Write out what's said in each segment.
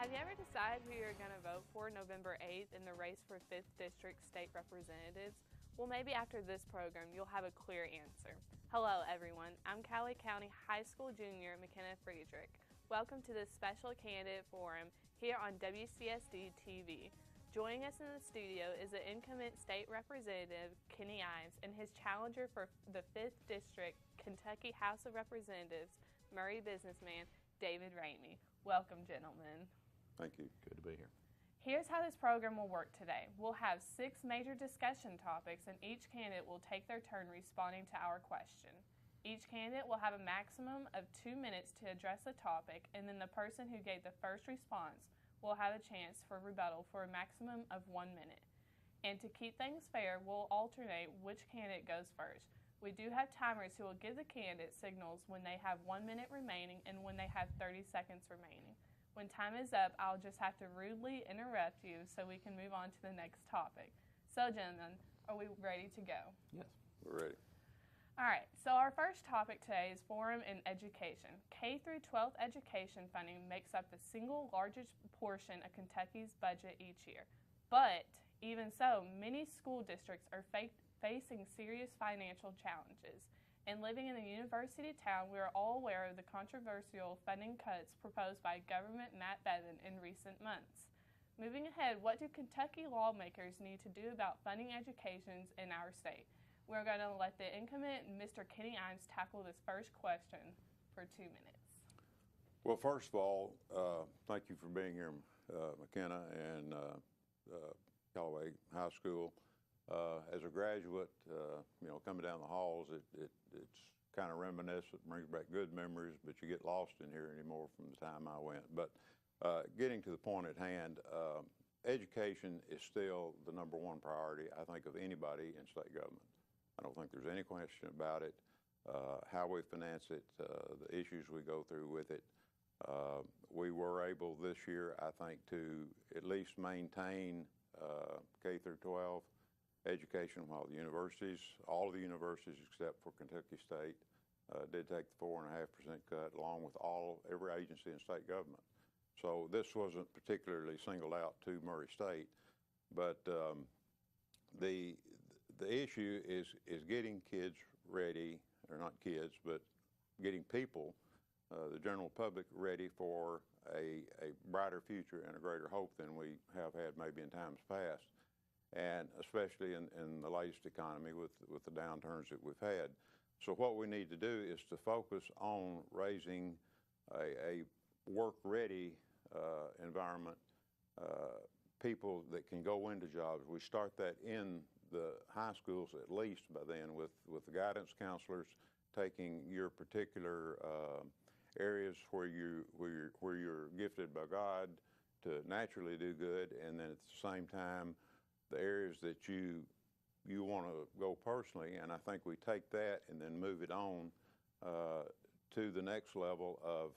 Have you ever decided who you're going to vote for November 8th in the race for 5th District State Representatives? Well, maybe after this program, you'll have a clear answer. Hello, everyone. I'm Cowley County High School junior McKenna Friedrich. Welcome to this special candidate forum here on WCSD-TV. Joining us in the studio is the incumbent state representative, Kenny Imes, and his challenger for the 5th District Kentucky House of Representatives, Murray businessman, David Ramey. Welcome, gentlemen. Thank you. Good to be here. Here's how this program will work today. We'll have 6 major discussion topics, and each candidate will take their turn responding to our question. Each candidate will have a maximum of 2 minutes to address the topic, and then the person who gave the first response will have a chance for rebuttal for a maximum of 1 minute. And to keep things fair, we'll alternate which candidate goes first. We do have timers who will give the candidate signals when they have 1 minute remaining and when they have 30 seconds remaining. When time is up, I'll just have to rudely interrupt you so we can move on to the next topic. So, gentlemen, are we ready to go? Yes, we're ready. All right, so our first topic today is forum and education. K through 12th education funding makes up the single largest portion of Kentucky's budget each year. But even so, many school districts are facing serious financial challenges. And living in a university town, we are all aware of the controversial funding cuts proposed by Governor Matt Bevin in recent months. Moving ahead, what do Kentucky lawmakers need to do about funding educations in our state? We're going to let the incumbent, Mr. Kenny Imes, tackle this first question for 2 minutes. Well, first of all, thank you for being here, McKenna and Callaway High School. As a graduate, coming down the halls, it's kind of reminiscent, brings back good memories, but you get lost in here anymore from the time I went. But getting to the point at hand, education is still the #1 priority, I think, of anybody in state government. I don't think there's any question about it. How we finance it, the issues we go through with it. We were able this year, I think, to at least maintain K through 12 education, while the universities, all of the universities except for Kentucky State, did take the 4.5% cut, along with every agency in state government. So this wasn't particularly singled out to Murray State, but the issue is getting kids ready, or not kids, but getting people, the general public, ready for a brighter future and a greater hope than we have had maybe in times past, and especially in the latest economy with the downturns that we've had. So what we need to do is to focus on raising a work-ready environment, people that can go into jobs. We start that in the high schools at least by then with the guidance counselors taking your particular areas where you're gifted by God to naturally do good, and then at the same time the areas that you want to go personally, and I think we take that and then move it on to the next level of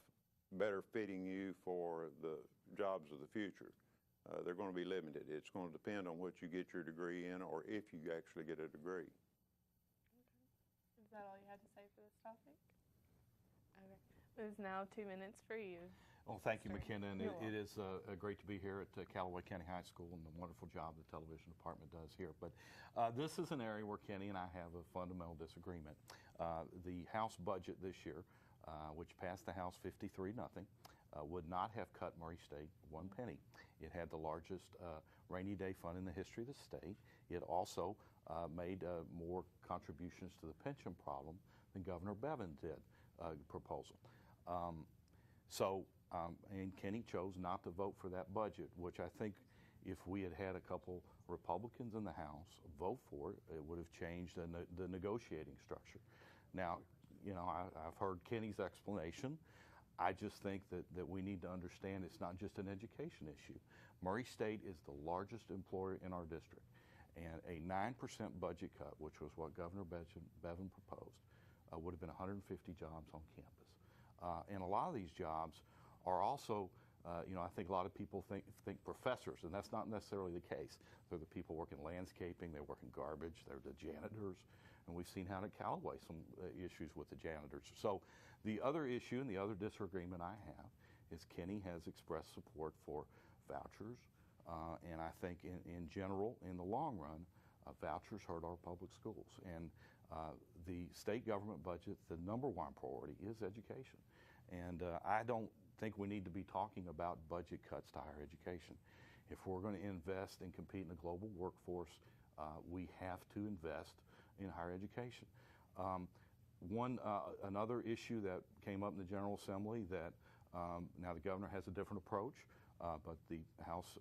better fitting you for the jobs of the future. They're going to be limited. It's going to depend on what you get your degree in, or if you actually get a degree. Okay. Is that all you had to say for this topic? Okay. It is now 2 minutes for you. Well, thank you, McKenna, and it is great to be here at Callaway County High School and the wonderful job the television department does here. But this is an area where Kenny and I have a fundamental disagreement. The House budget this year, which passed the House 53-0, would not have cut Murray State 1 penny. It had the largest rainy day fund in the history of the state. It also made more contributions to the pension problem than Governor Bevin did proposal. And Kenny chose not to vote for that budget, which I think if we had had a couple Republicans in the House vote for it, it would have changed the negotiating structure. Now, I've heard Kenny's explanation. I just think that we need to understand it's not just an education issue. Murray State is the largest employer in our district, and a 9% budget cut, which was what Governor Bevin proposed, would have been 150 jobs on campus. And a lot of these jobs are also, I think a lot of people think professors, and that's not necessarily the case. They're the people working landscaping, they work in garbage, they're the janitors, and we've seen how at Callaway some issues with the janitors. So the other issue and the other disagreement I have is Kenny has expressed support for vouchers, and I think in general, in the long run, vouchers hurt our public schools. And the state government budget, the number one priority is education. And I don't think we need to be talking about budget cuts to higher education. If we're going to invest and compete in the global workforce, we have to invest in higher education. Another issue that came up in the General Assembly that now the governor has a different approach, but the House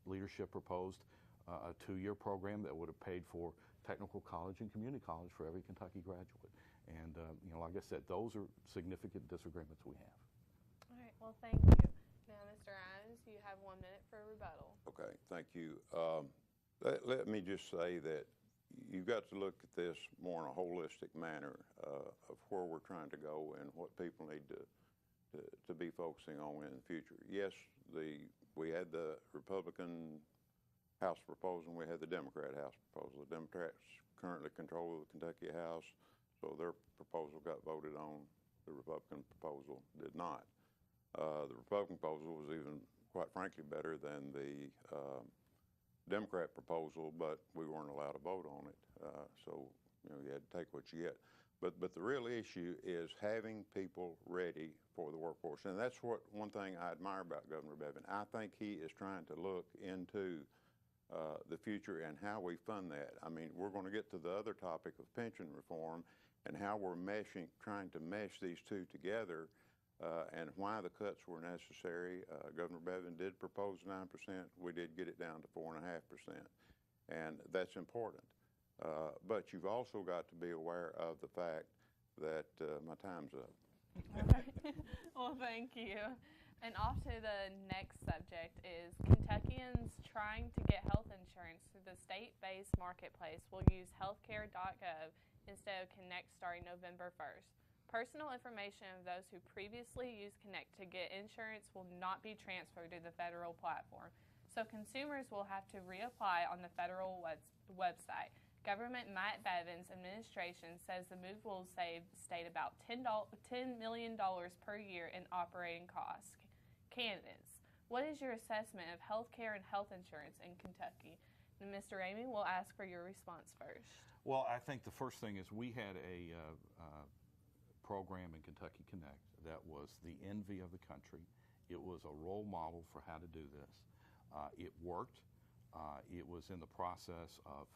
leadership proposed a 2-year program that would have paid for technical college and community college for every Kentucky graduate. And like I said, those are significant disagreements we have. All right, well, thank you. Now, Mr. Imes, you have 1 minute for a rebuttal. Okay, thank you. Let me just say that you've got to look at this more in a holistic manner of where we're trying to go and what people need to be focusing on in the future. Yes, we had the Republican House proposal and we had the Democrat House proposal. The Democrats currently control the Kentucky House, so their proposal got voted on. The Republican proposal did not. The Republican proposal was even, quite frankly, better than the Democrat proposal, but we weren't allowed to vote on it. So you had to take what you get. But the real issue is having people ready for the workforce, and that's one thing I admire about Governor Bevin. I think he is trying to look into the future and how we fund that. I mean, we're going to get to the other topic of pension reform and how we're trying to mesh these two together, and why the cuts were necessary. Governor Bevin did propose 9%. We did get it down to 4.5%, and that's important. But you've also got to be aware of the fact that my time's up. All right. Well, thank you. And off to the next subject is Kentuckians trying to get health insurance through the state-based marketplace will use healthcare.gov instead of Connect starting November 1st. Personal information of those who previously used Connect to get insurance will not be transferred to the federal platform, so consumers will have to reapply on the federal website. Governor Matt Bevin's administration says the move will save the state about $10 million per year in operating costs. Candidates, what is your assessment of health care and health insurance in Kentucky? And Mr. Ramey, we'll ask for your response first. Well, I think the first thing is we had a program in Kentucky Connect that was the envy of the country. It was a role model for how to do this. It worked. It was in the process of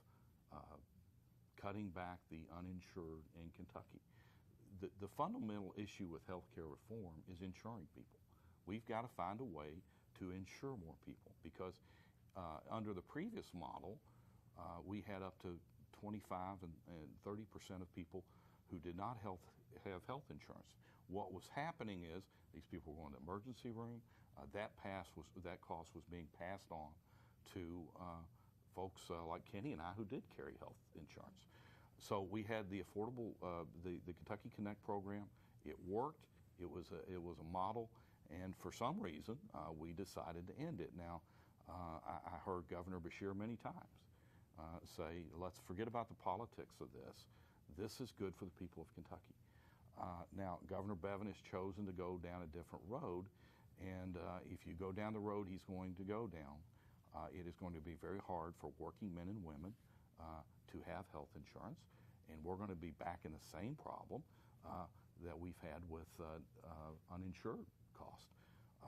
cutting back the uninsured in Kentucky. The fundamental issue with healthcare reform is insuring people. We've got to find a way to insure more people because under the previous model, we had up to 25 and 30% of people who did not have health insurance. What was happening is these people were going to the emergency room. That cost was being passed on to folks like Kenny and I who did carry health insurance. So we had the affordable, the Kentucky Connect program. It worked. It was a model, and for some reason we decided to end it. Now I heard Governor Beshear many times say, "Let's forget about the politics of this. This is good for the people of Kentucky." Now Governor Bevin has chosen to go down a different road, and if you go down the road he's going to go down, it is going to be very hard for working men and women to have health insurance, and we're going to be back in the same problem that we've had with uninsured cost.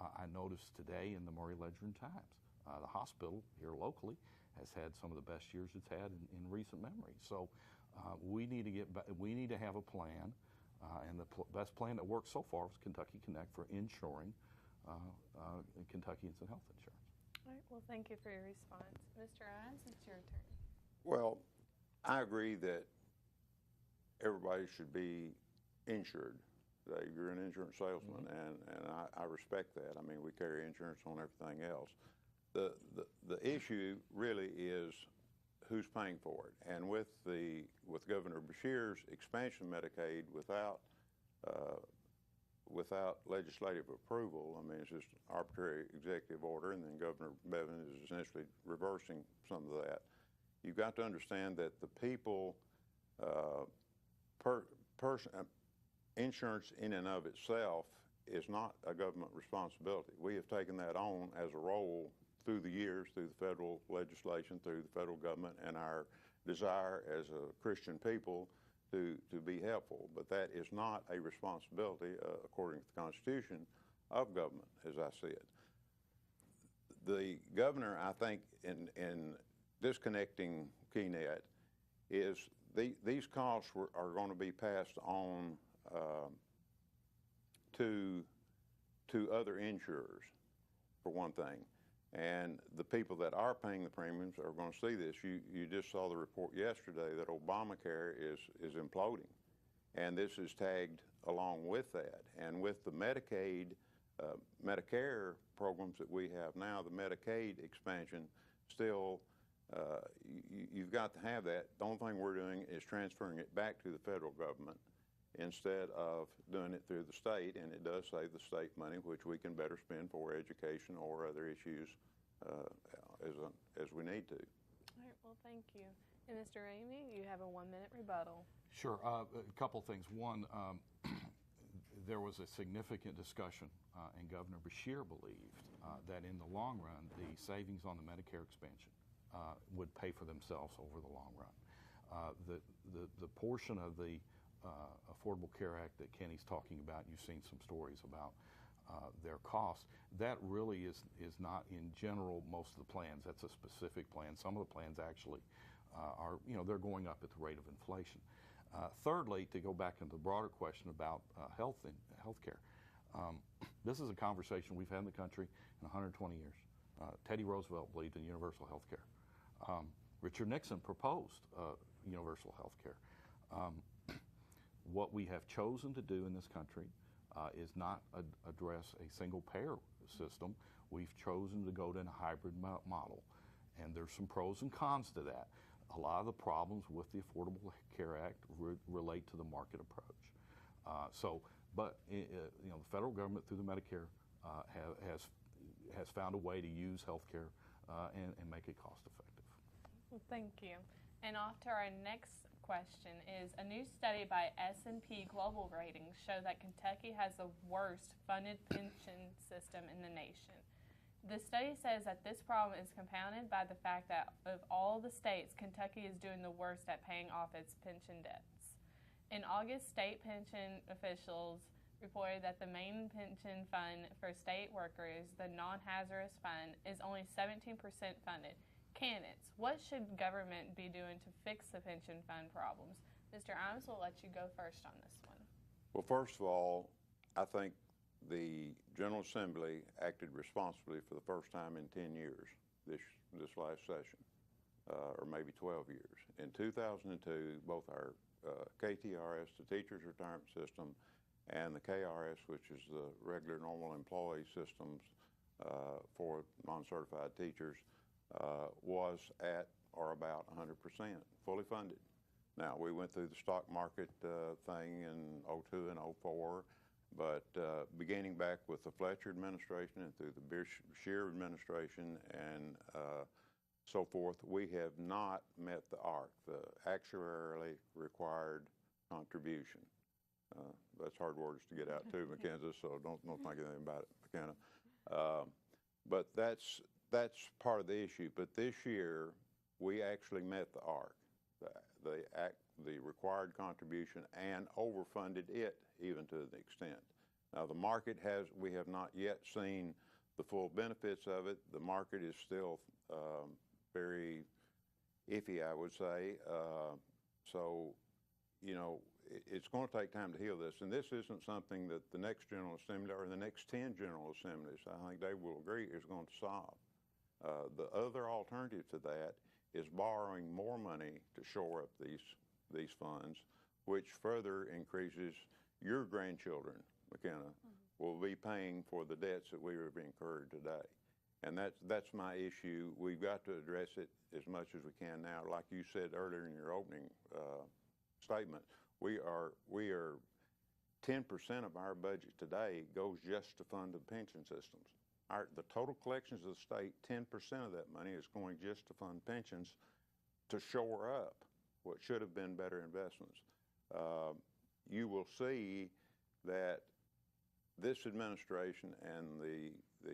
I noticed today in the Maury Ledger and Times, the hospital here locally has had some of the best years it's had in recent memory. So we need to have a plan, and the best plan that works so far is Kentucky Connect for insuring Kentuckians in health insurance. All right, well, thank you for your response. Mr. Imes, it's your turn. Well, I agree that everybody should be insured. You're an insurance salesman, and I respect that. I mean, we carry insurance on everything else. The issue really is who's paying for it. And with Governor Beshear's expansion of Medicaid without legislative approval, I mean, it's just arbitrary executive order, and then Governor Bevin is essentially reversing some of that. You've got to understand that the people, insurance in and of itself is not a government responsibility. We have taken that on as a role through the years, through the federal legislation, through the federal government, and our desire as a Christian people to be helpful. But that is not a responsibility, according to the Constitution, of government, as I see it. The governor, I think, in disconnecting KeyNet, is these costs are going to be passed on to other insurers, for one thing. And the people that are paying the premiums are going to see this. You just saw the report yesterday that Obamacare is imploding. And this is tagged along with that. And with the Medicaid, Medicare programs that we have now, the Medicaid expansion, still, you've got to have that. The only thing we're doing is transferring it back to the federal government instead of doing it through the state, and it does save the state money, which we can better spend for education or other issues as we need to. All right, well, thank you. And Mr. Ramey, you have a 1-minute rebuttal. Sure. A couple things. One, there was a significant discussion, and Governor Beshear believed that in the long run, the savings on the Medicare expansion would pay for themselves over the long run. The portion of the Affordable Care Act that Kenny's talking about, you've seen some stories about their costs. That really is not in general most of the plans. That's a specific plan. Some of the plans actually are, they're going up at the rate of inflation. Thirdly, to go back into the broader question about health care, this is a conversation we've had in the country in 120 years. Teddy Roosevelt believed in universal health care. Richard Nixon proposed universal health care. What we have chosen to do in this country is not address a single payer system. We've chosen to go to a hybrid model, and there's some pros and cons to that. A lot of the problems with the Affordable Care Act relate to the market approach. But the federal government through the Medicare has found a way to use health care and make it cost effective. Well, thank you. And off to our next question is, a new study by S&P Global Ratings show that Kentucky has the worst funded pension system in the nation. The study says that this problem is compounded by the fact that of all the states, Kentucky is doing the worst at paying off its pension debts. In August, state pension officials reported that the main pension fund for state workers, the non-hazardous fund, is only 17% funded. Candidates, what should government be doing to fix the pension fund problems? Mr. Imes, will let you go first on this one. Well, first of all, I think the General Assembly acted responsibly for the first time in 10 years this last session, or maybe 12 years. In 2002, both our KTRS, the Teachers Retirement System, and the KRS, which is the regular normal employee systems for non-certified teachers, was at or about 100% fully funded. Now, we went through the stock market thing in 02 and 04, but beginning back with the Fletcher administration and through the Beshear administration and so forth, we have not met the ARC, the actuarially required contribution. That's hard words to get out too, Mackenzie, so don't think anything about it, McKenna. But that's part of the issue. But this year, we actually met the ARC, the required contribution, and overfunded it even to an extent. Now, the market we have not yet seen the full benefits of it. The market is still very iffy, I would say. So, it's going to take time to heal this. And this isn't something that the next General Assembly or the next 10 General Assemblies, I think they will agree, is going to solve. The other alternative to that is borrowing more money to shore up these funds, which further increases your grandchildren, McKenna, will be paying for the debts that we have incurred today. And that's my issue. We've got to address it as much as we can now. Like you said earlier in your opening statement, we are 10% of our budget today goes just to fund the pension systems. The total collections of the state, 10% of that money is going just to fund pensions to shore up what should have been better investments. You will see that this administration and the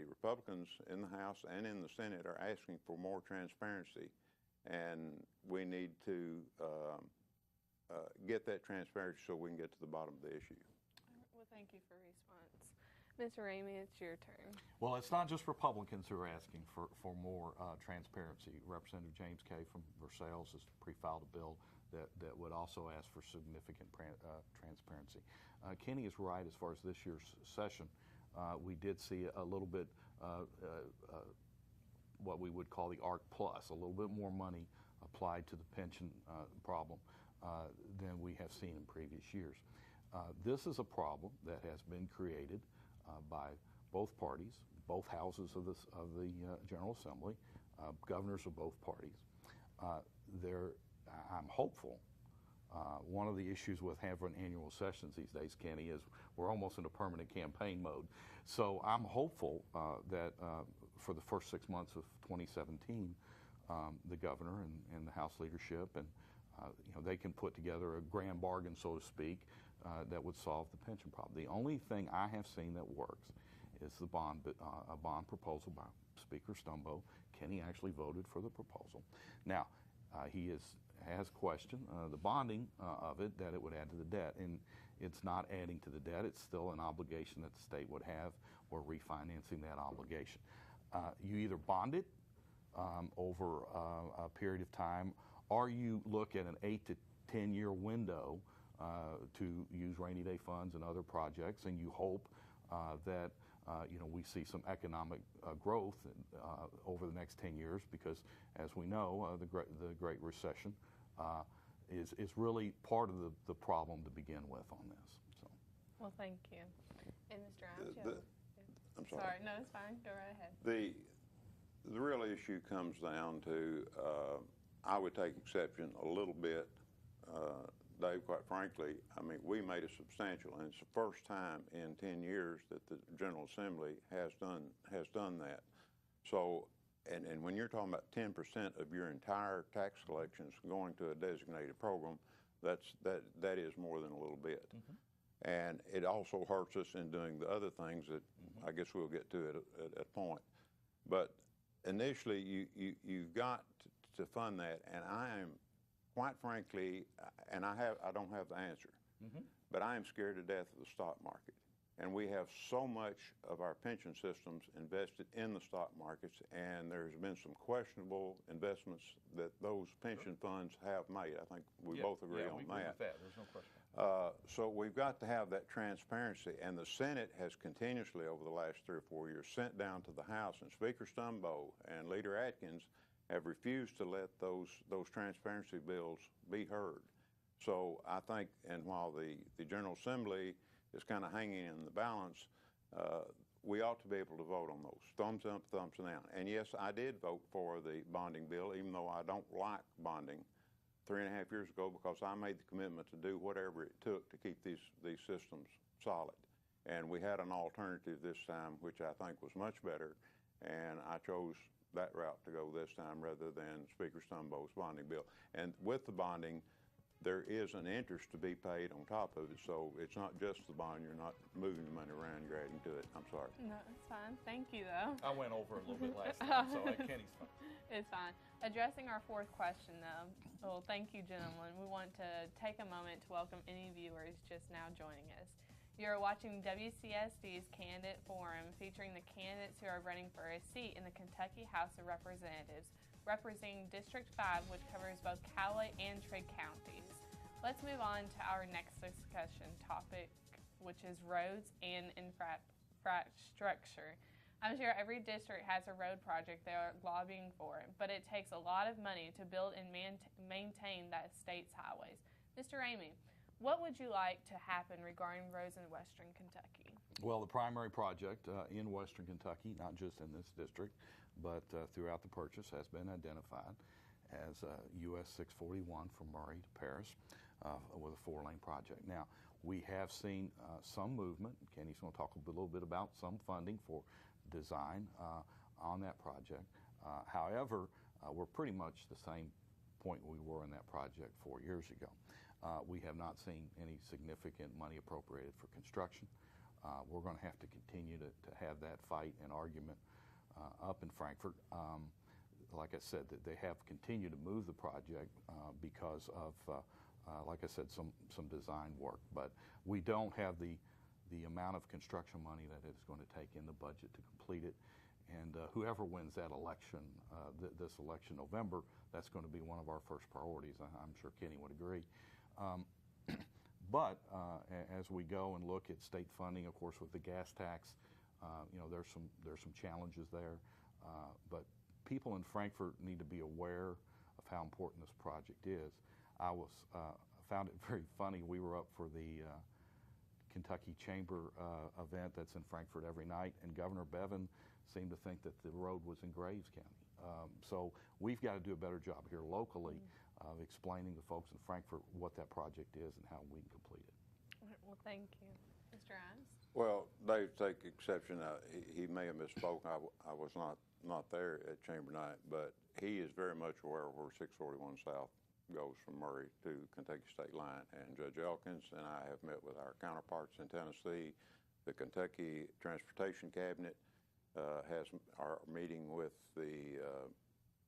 Republicans in the House and in the Senate are asking for more transparency, and we need to get that transparency so we can get to the bottom of the issue. Well, thank you for your response. Mr. Ramey, it's your turn. Well, it's not just Republicans who are asking for more transparency. Representative James Kay from Versailles has pre-filed a bill that would also ask for significant transparency. Kenny is right as far as this year's session. We did see a little bit what we would call the ARC Plus, a little bit more money applied to the pension problem than we have seen in previous years. This is a problem that has been created by both parties, both houses of the General Assembly, governors of both parties. I'm hopeful. One of the issues with having annual sessions these days, Kenny, is we're almost in a permanent campaign mode. So I'm hopeful that for the first 6 months of 2017, the governor and the House leadership and they can put together a grand bargain, so to speak, that would solve the pension problem. The only thing I have seen that works is a bond proposal by Speaker Stumbo. Kenny actually voted for the proposal. Now, he has questioned the bonding of it, that it would add to the debt, and it's not adding to the debt. It's still an obligation that the state would have, or refinancing that obligation. You either bond it over a period of time, or you look at an 8 to 10 year window to use rainy day funds and other projects, and you hope that we see some economic growth over the next 10 years, because as we know, the Great Recession is really part of the problem to begin with on this. So. Well, thank you. And Mr. Imes, I'm sorry. Sorry, no, it's fine. Go right ahead. The real issue comes down to, I would take exception a little bit, Dave, quite frankly. I mean, we made a substantial, and it's the first time in 10 years that the General Assembly has done that. So, and when you're talking about 10% of your entire tax collections going to a designated program, that is more than a little bit. Mm-hmm. And it also hurts us in doing the other things that I guess we'll get to at a point. But initially, you've got to fund that, and I am, quite frankly, and I don't have the answer, but I am scared to death of the stock market. And we have so much of our pension systems invested in the stock markets, and there's been some questionable investments that those pension funds have made. I think we both agree on we that. Agree with that. There's no question. So we've got to have that transparency, and the Senate has continuously over the last 3 or 4 years sent down to the House, and Speaker Stumbo and Leader Atkins have refused to let those transparency bills be heard. So I think, and while the General Assembly is kind of hanging in the balance, we ought to be able to vote on those. Thumbs up, thumbs down. And yes, I did vote for the bonding bill, even though I don't like bonding 3.5 years ago, because I made the commitment to do whatever it took to keep these systems solid. And we had an alternative this time, which I think was much better, and I chose that route to go this time rather than Speaker Stumbo's bonding bill. And with the bonding, there is an interest to be paid on top of it, so it's not just the bond. You're not moving the money around, you're adding to it. I'm sorry. No, it's fine. Thank you, though. I went over a little bit last time, so Kenny's fine. It's fine. Addressing our fourth question, though, well, thank you, gentlemen. We want to take a moment to welcome any viewers just now joining us. You're watching WCSD's Candidate Forum, featuring the candidates who are running for a seat in the Kentucky House of Representatives, representing District 5, which covers both Callaway and Trigg counties. Let's move on to our next discussion topic, which is roads and infrastructure. I'm sure every district has a road project they are lobbying for, but it takes a lot of money to build and maintain that state's highways. Mr. Ramey, what would you like to happen regarding roads in Western Kentucky? Well, the primary project in Western Kentucky, not just in this district, but throughout the purchase, has been identified as US 641 from Murray to Paris with a 4-lane project. Now, we have seen some movement. Kenny's going to talk a little bit about some funding for design on that project. However, we're pretty much the same point we were in that project 4 years ago. We have not seen any significant money appropriated for construction. We're going to have to continue to have that fight and argument up in Frankfort. Like I said, that they have continued to move the project because of, like I said, some design work. But we don't have the amount of construction money that it's going to take in the budget to complete it. And whoever wins that election, this election November, that's going to be one of our first priorities. I'm sure Kenny would agree. But as we go and look at state funding, of course, with the gas tax, there's some challenges there. But people in Frankfort need to be aware of how important this project is. I found it very funny. We were up for the Kentucky Chamber event that's in Frankfort every night, and Governor Bevin seemed to think that the road was in Graves County. So we've got to do a better job here locally of explaining to folks in Frankfort what that project is and how we can complete it. Well, thank you. Mr. Imes? Well, Dave, take exception. He may have misspoke. I was not there at Chamber Night, but he is very much aware of where 641 South goes from Murray to Kentucky State Line. And Judge Elkins and I have met with our counterparts in Tennessee. The Kentucky Transportation Cabinet are meeting with the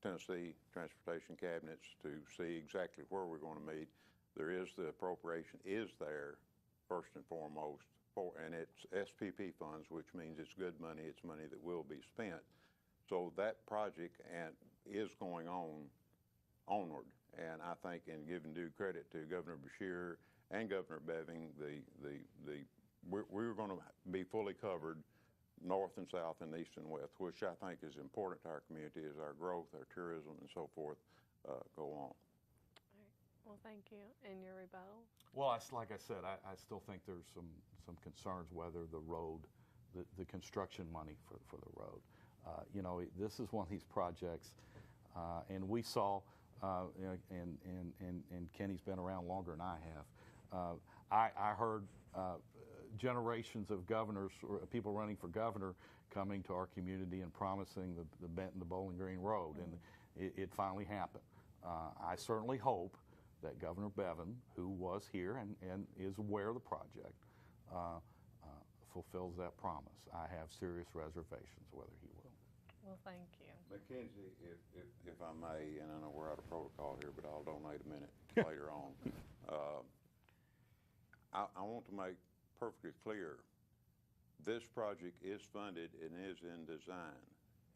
Tennessee Transportation Cabinets to see exactly where we're going to meet. The appropriation is there, first and foremost, and it's SPP funds, which means it's good money. It's money that will be spent. So that project is going onward. And I think, in giving due credit to Governor Beshear and Governor Bevin, we're going to be fully covered north and south and east and west, which I think is important to our community as our growth, our tourism, and so forth go on. All right. Well, thank you. And your rebuttal? Well, like I said, I still think there's some concerns whether the road, the construction money for the road. This is one of these projects, and we saw, and Kenny's been around longer than I have. I heard generations of governors or people running for governor coming to our community and promising the Benton to Bowling Green Road, and it finally happened. I certainly hope that Governor Bevin, who was here and is aware of the project, fulfills that promise. I have serious reservations whether he will. Well, thank you. Mackenzie, if I may, and I know we're out of protocol here, but I'll donate a minute later on. I want to make perfectly clear, this project is funded and is in design,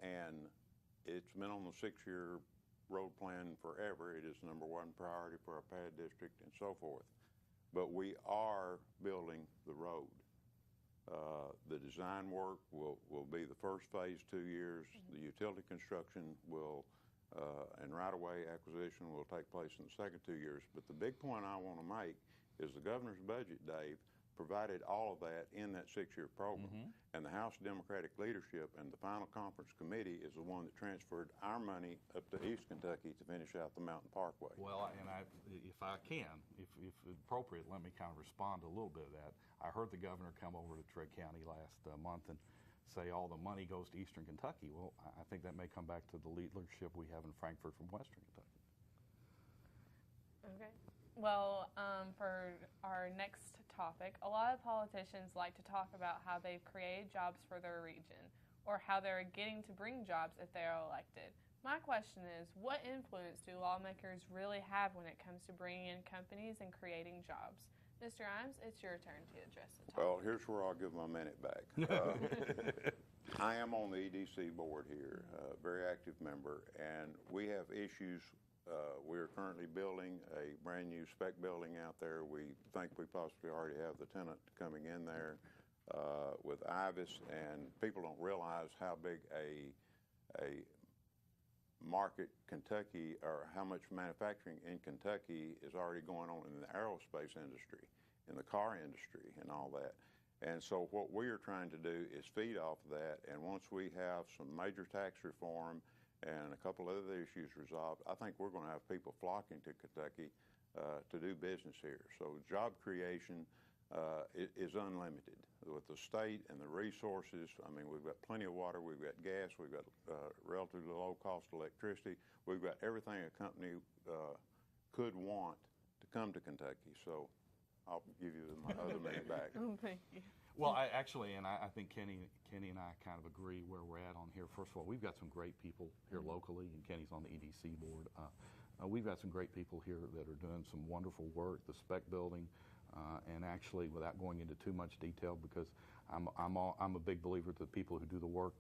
and it's been on the 6-year road plan forever. It is #1 priority for our PAD district and so forth. But we are building the road. The design work will be the first phase, 2 years. The utility construction and right-of-way acquisition will take place in the second 2 years. But the big point I want to make is the governor's budget, Dave, provided all of that in that 6-year program. And the House Democratic leadership and the final conference committee is the one that transferred our money up to East Kentucky to finish out the Mountain Parkway. Well, and if I can, if appropriate, let me kind of respond to a little bit of that. I heard the governor come over to Trigg County last month and say all the money goes to Eastern Kentucky. Well, I think that may come back to the leadership we have in Frankfort from Western Kentucky. Okay. Well, for our next topic, a lot of politicians like to talk about how they've created jobs for their region or how they're getting to bring jobs if they are elected. My question is, what influence do lawmakers really have when it comes to bringing in companies and creating jobs? Mr. Imes, it's your turn to address the topic. Well, here's where I'll give my minute back. I am on the EDC board here, a very active member, and we have issues. We're currently building a brand new spec building out there. We think we possibly already have the tenant coming in there with Imes, and people don't realize how big a market Kentucky, or how much manufacturing in Kentucky is already going on in the aerospace industry, in the car industry, and all that. And so what we are trying to do is feed off of that, and once we have some major tax reform and a couple of other issues resolved, I think we're going to have people flocking to Kentucky to do business here. So job creation is unlimited with the state and the resources. I mean, we've got plenty of water, we've got gas, we've got relatively low cost electricity. We've got everything a company could want to come to Kentucky. So I'll give you my other minute back. Oh, thank you. Well, I think Kenny and I kind of agree where we're at on here. First of all, we've got some great people here locally, and Kenny's on the EDC board. We've got some great people here that are doing some wonderful work, the spec building, and actually, without going into too much detail, because I'm a big believer that the people who do the work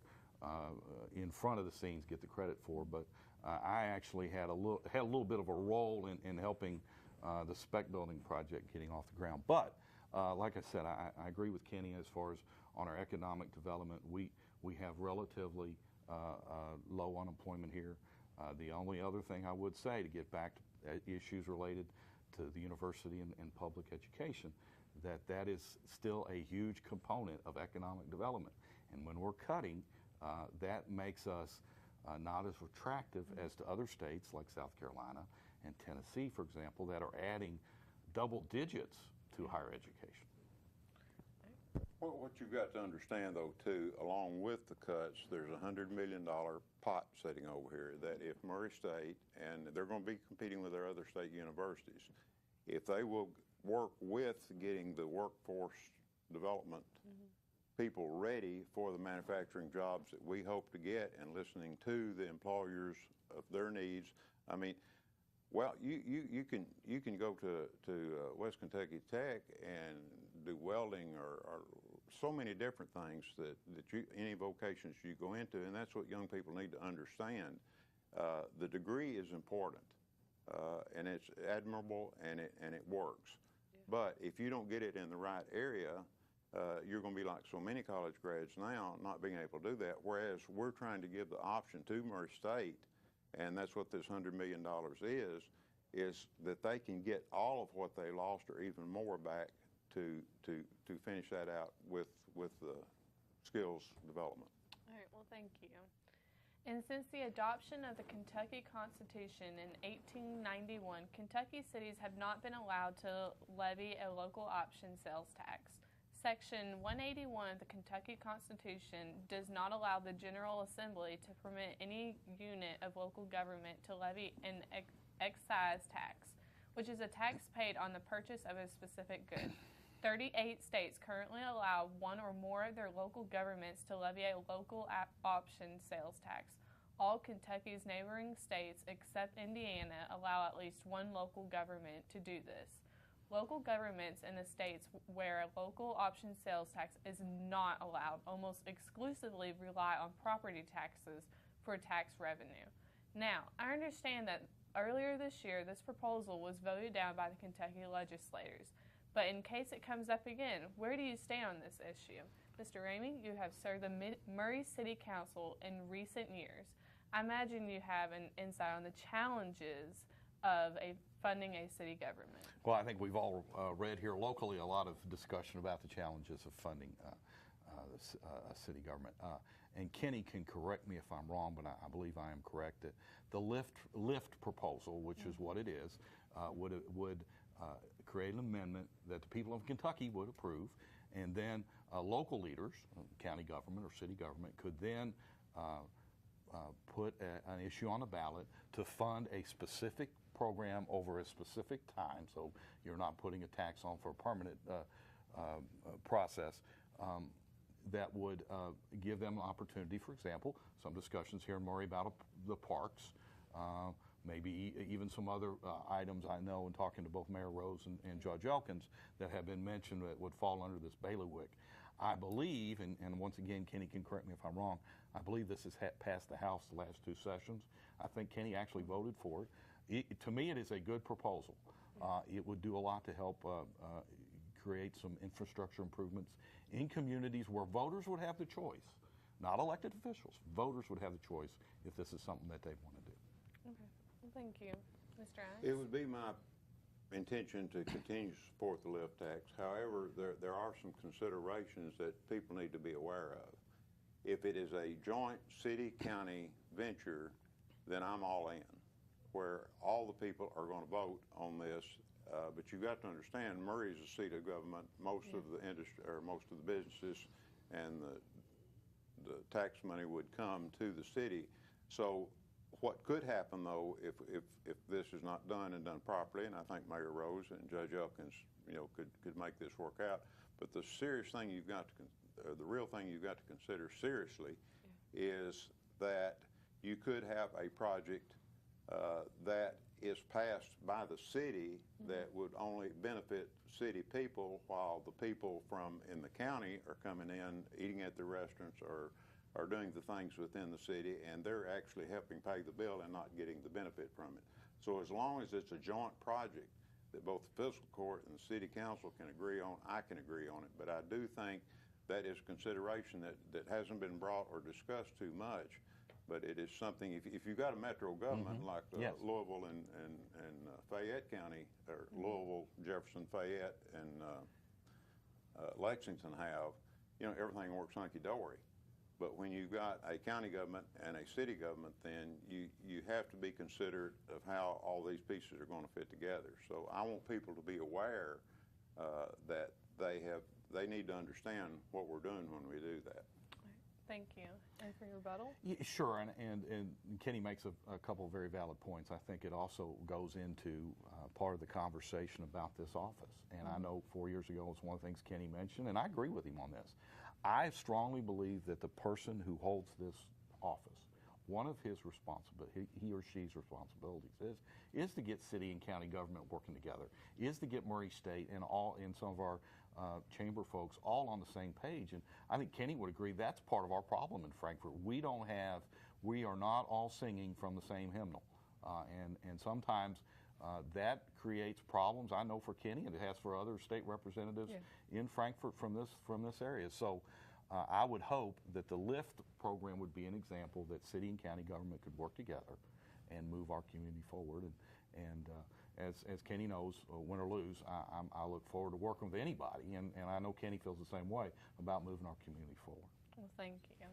in front of the scenes get the credit for. But I actually had a little bit of a role in helping the spec building project getting off the ground. But like I said, I agree with Kenny as far as on our economic development. We have relatively low unemployment here. The only other thing I would say, to get back to issues related to the university and public education, that is still a huge component of economic development. And when we're cutting, that makes us not as attractive as to other states like South Carolina and Tennessee, for example, that are adding double digits to higher education. Well, what you've got to understand, though, too, along with the cuts, there's a $100 million pot sitting over here that if Murray State, and they're going to be competing with their other state universities, if they will work with getting the workforce development people ready for the manufacturing jobs that we hope to get, and listening to the employers of their needs. I mean, well, you can go to West Kentucky Tech and do welding or so many different things that any vocations you go into, and that's what young people need to understand. The degree is important, and it's admirable, and it works. Yeah. But if you don't get it in the right area, you're going to be like so many college grads now, not being able to do that, whereas we're trying to give the option to Murray State, and that's what this $100 million is that they can get all of what they lost or even more back to finish that out with the skills development. All right, well, thank you. And since the adoption of the Kentucky Constitution in 1891, Kentucky cities have not been allowed to levy a local option sales tax. Section 181 of the Kentucky Constitution does not allow the General Assembly to permit any unit of local government to levy an excise tax, which is a tax paid on the purchase of a specific good. 38 states currently allow one or more of their local governments to levy a local option sales tax. All Kentucky's neighboring states, except Indiana, allow at least one local government to do this. Local governments in the states where a local option sales tax is not allowed almost exclusively rely on property taxes for tax revenue. Now, I understand that earlier this year this proposal was voted down by the Kentucky legislators, but in case it comes up again, where do you stand on this issue? Mr. Ramey, you have served the Murray City Council in recent years. I imagine you have an insight on the challenges of funding a city government. Well, I think we've all read here locally a lot of discussion about the challenges of funding a city government. And Kenny can correct me if I'm wrong, but I believe I am correct that the lift proposal, which is what it is, would create an amendment that the people of Kentucky would approve, and then local leaders, county government or city government, could then put an issue on the ballot to fund a specific program over a specific time, so you're not putting a tax on for a permanent process, that would give them an opportunity. For example, some discussions here in Murray about the parks, maybe even some other items I know in talking to both Mayor Rose and Judge Elkins that have been mentioned that would fall under this bailiwick. I believe, and once again, Kenny can correct me if I'm wrong, I believe this has passed the House the last 2 sessions. I think Kenny actually voted for it. To me, it is a good proposal. It would do a lot to help create some infrastructure improvements in communities where voters would have the choice, not elected officials. Voters would have the choice if this is something that they want to do. Okay, well, thank you. Mr. Imes? It would be my intention to continue to support the lift tax. However, there are some considerations that people need to be aware of. If it is a joint city-county venture, then I'm all in, where all the people are going to vote on this. But you've got to understand, Murray is a seat of government. Most of the industry, or most of the businesses, and the tax money would come to the city. So What could happen, though, if this is not done and done properly, and I think Mayor Rose and Judge Elkins, could make this work out. But the serious thing you've got to, the real thing you've got to consider seriously, is that you could have a project that is passed by the city that would only benefit city people, while the people from in the county are coming in, eating at the restaurants, or are doing the things within the city, and they're actually helping pay the bill and not getting the benefit from it. So as long as it's a joint project that both the fiscal court and the city council can agree on, I can agree on it. But I do think that is consideration that hasn't been brought or discussed too much. But it is something, if you've got a metro government like Louisville and Fayette County, or Louisville, Jefferson, Fayette, and Lexington have, everything works hunky-dory. But when you've got a county government and a city government, then you have to be considerate of how all these pieces are going to fit together. So I want people to be aware that they need to understand what we're doing when we do that. Thank you. And for your rebuttal? Yeah, sure, and Kenny makes a couple of very valid points. I think it also goes into part of the conversation about this office. And I know 4 years ago it was one of the things Kenny mentioned, and I agree with him on this. I strongly believe that the person who holds this office, one of his responsibilities, he or she's responsibilities is to get city and county government working together, is to get Murray State and some of our chamber folks all on the same page. And I think Kenny would agree that's part of our problem in Frankfort. We are not all singing from the same hymnal. And sometimes that creates problems. I know for Kenny, and it has for other state representatives in Frankfort from this area. So I would hope that the LIFT program would be an example that city and county government could work together and move our community forward. And as Kenny knows, win or lose, I look forward to working with anybody, and I know Kenny feels the same way about moving our community forward. Well, thank you.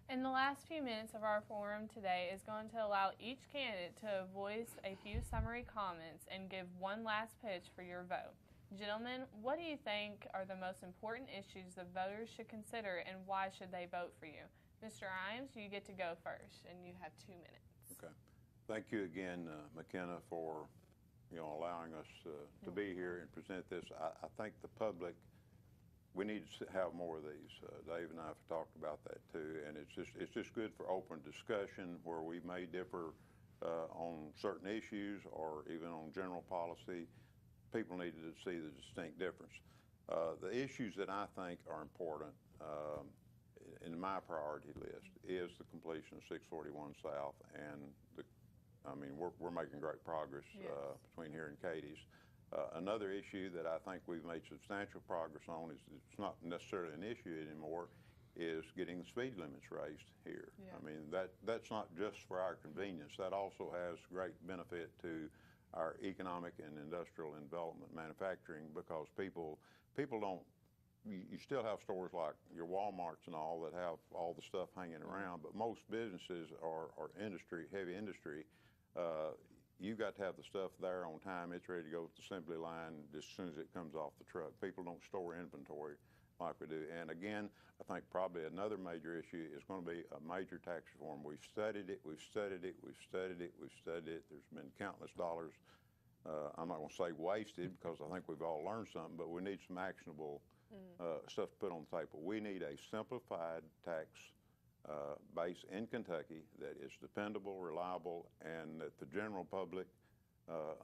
In the last few minutes of our forum today is going to allow each candidate to voice a few summary comments and give one last pitch for your vote. Gentlemen, what do you think are the most important issues the voters should consider, and why should they vote for you? Mr. Imes, you get to go first, and you have 2 minutes. Okay. Thank you again, McKenna, for allowing us to be here and present this. I think the public, we need to have more of these. Dave and I have talked about that too, and it's just good for open discussion where we may differ on certain issues or even on general policy. People need to see the distinct difference. The issues that I think are important in my priority list is the completion of 641 South, and we're making great progress between here and Katie's. Another issue that I think we've made substantial progress on is it's not necessarily an issue anymore, is getting the speed limits raised here. Yeah. I mean, that's not just for our convenience. That also has great benefit to our economic and industrial and development manufacturing, because people don't, you still have stores like your Walmarts and all that have all the stuff hanging around, but most businesses are industry, heavy industry. You've got to have the stuff there on time. It's ready to go to the assembly line just as soon as it comes off the truck. People don't store inventory like we do. And again, I think probably another major issue is going to be a major tax reform. We've studied it, we've studied it, we've studied it, we've studied it. There's been countless dollars, I'm not going to say wasted, because I think we've all learned something, but we need some actionable stuff put on the table. We need a simplified tax base in Kentucky that is dependable, reliable, and that the general public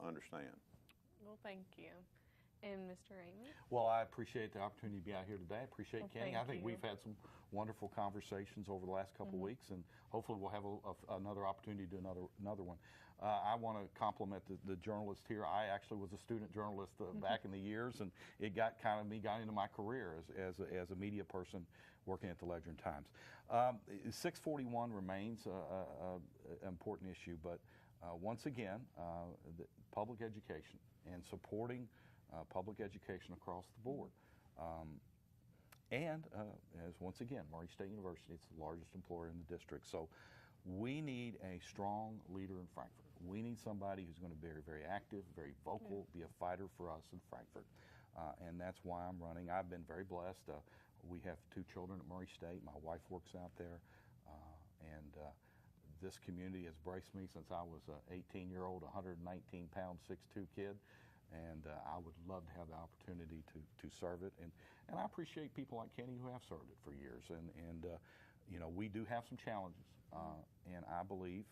understand. Well, thank you. And Mr. Ramey? Well, I appreciate the opportunity to be out here today. I appreciate Kenny. I think we've had some wonderful conversations over the last couple of weeks, and hopefully we'll have another opportunity to do another one. I want to compliment the journalist here. I actually was a student journalist back in the years, and it got into my career as a media person working at the Ledger and Times. 641 remains an important issue, but once again, the public education and supporting public education across the board. As once again, Murray State University, it's the largest employer in the district. So we need a strong leader in Frankfort. We need somebody who's going to be very, very active, very vocal, be a fighter for us in Frankfort. And that's why I'm running. I've been very blessed. We have 2 children at Murray State. My wife works out there. And This community has braced me since I was an 18-year-old, 119-pound, 6'2" kid, and I would love to have the opportunity to serve it. And I appreciate people like Kenny who have served it for years. And you know, we do have some challenges, and I believe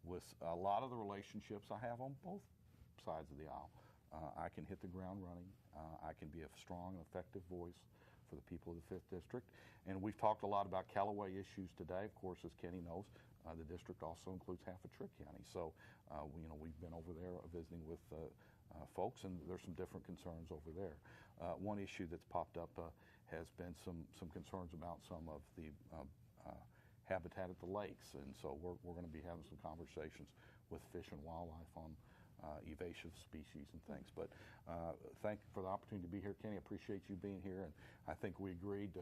with a lot of the relationships I have on both sides of the aisle, I can hit the ground running. I can be a strong, effective voice for the people of the 5th District. And we've talked a lot about Callaway issues today. Of course, as Kenny knows, the district also includes half of Trigg County. So, you know, we've been over there visiting with folks, and there's some different concerns over there. One issue that's popped up has been some concerns about some of the habitat at the lakes, and so we're going to be having some conversations with Fish and Wildlife on invasive species and things. But thank you for the opportunity to be here, Kenny. I appreciate you being here, and I think we agreed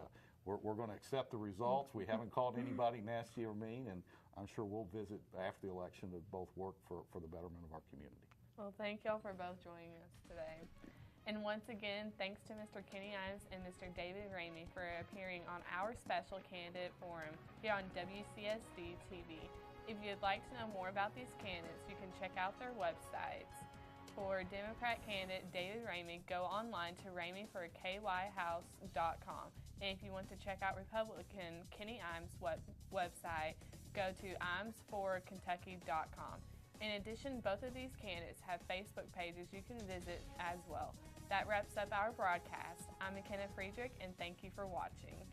we're going to accept the results. We haven't called anybody nasty or mean, and I'm sure we'll visit after the election to both work for the betterment of our community. Well, thank y'all for both joining us today. And once again, thanks to Mr. Kenny Imes and Mr. David Ramey for appearing on our special candidate forum here on WCSD-TV. If you'd like to know more about these candidates, you can check out their websites. For Democrat candidate David Ramey, go online to rameyforkyhouse.com. And if you want to check out Republican Kenny Imes' website, go to imesforkentucky.com. In addition, both of these candidates have Facebook pages you can visit as well. That wraps up our broadcast. I'm McKenna Friedrich, and thank you for watching.